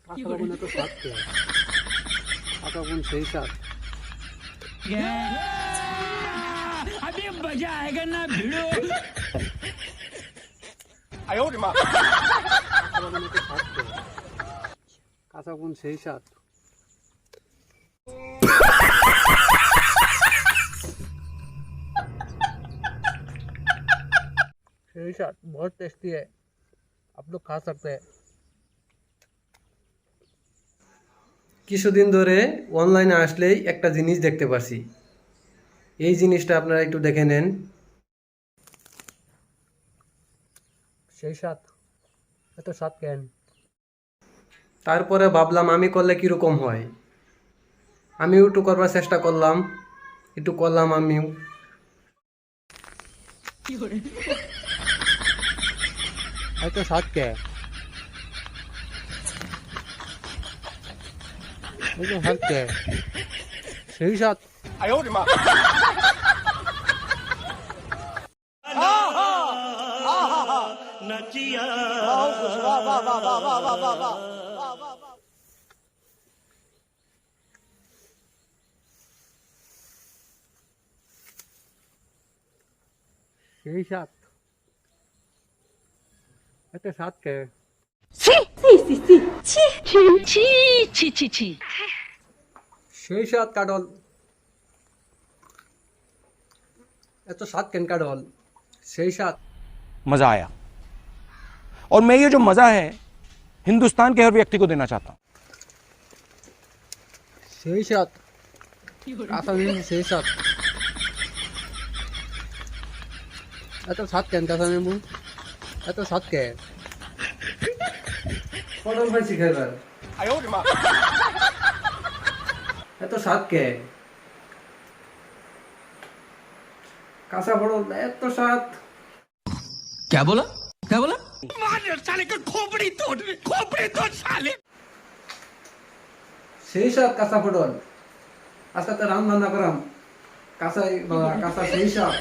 কাঁচা লবণে তো স্বাদ কে কাঁচা লবণ সেই স্বাদ अभी मजा आएगा ना भिड़ो কাঁচা লবণে তো স্বাদ কে কাঁচা লবণ সেই স্বাদ সেই স্বাদ बहुत टेस्टी है आप लोग खा सकते हैं কিছুদিন ধরে অনলাইনে আসলেই একটা জিনিস দেখতে পাচ্ছি এই জিনিসটা আপনারা একটু দেখে নেন সেই স্বাদ এত স্বাদ কেন তারপরে ভাবলাম আমি করলে কিরকম হয় আমিও একটু করবার চেষ্টা করলাম একটু করলাম আমিও এত স্বাদ কে এত স্বাদ কে সেই স্বাদ সেই স্বাদ এত স্বাদ কে সেই স্বাদ কাডল এত স্বাদ কেন কাডল সেই স্বাদ मजा आया और मैं ये जो मजा है हिंदुस्तान के हर व्यक्ति को देना चाहता हूं সেই স্বাদ কাঁচা নিম্বু সেই স্বাদ এত স্বাদ কেন কাঁচা নিম্বু এত স্বাদ কে পটল ভাই শিখাইবার এত স্বাদ কে কাঁচা পটল এত স্বাদ क्या बोला क्या बोला साले का खोपड़ी तोड़ साले সেই স্বাদ কাঁচা পটল আজকে তো রাম রান্না করাম কাঁচা কাঁচা সেই স্বাদ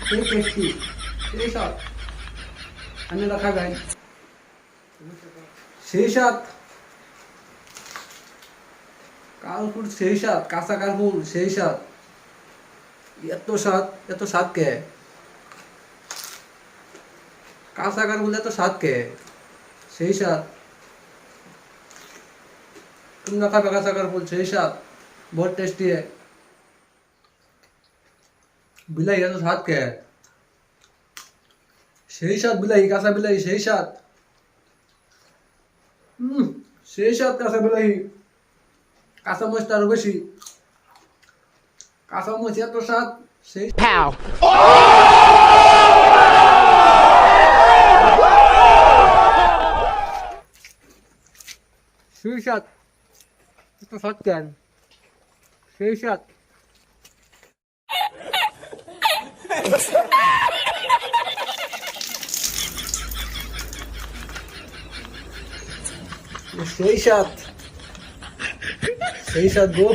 সেই টেস্টি সেই স্বাদ আমি রাখা গাই সেই স্বাদ কালপুর সেই স্বাদ কাঁচা কালপুর সেই স্বাদ এত স্বাদ কে কাঁচা কালপুর এত স্বাদ কে সেই স্বাদ तुम ना खा काँचा कालपुर সেই স্বাদ बहुत टेस्टी है बिलाई है तो स्वाद क्या है সেই স্বাদ बिलाई काँचा बिलाई সেই স্বাদ সেই স্বাদ কাঁচা বিলাই কাঁচা মরিচটা আরো বেশি কাঁচা মরিচ এত স্বাদ সেই সেই স্বাদ এত স্বাদ কেন সেই স্বাদ সেই স্বাদ গো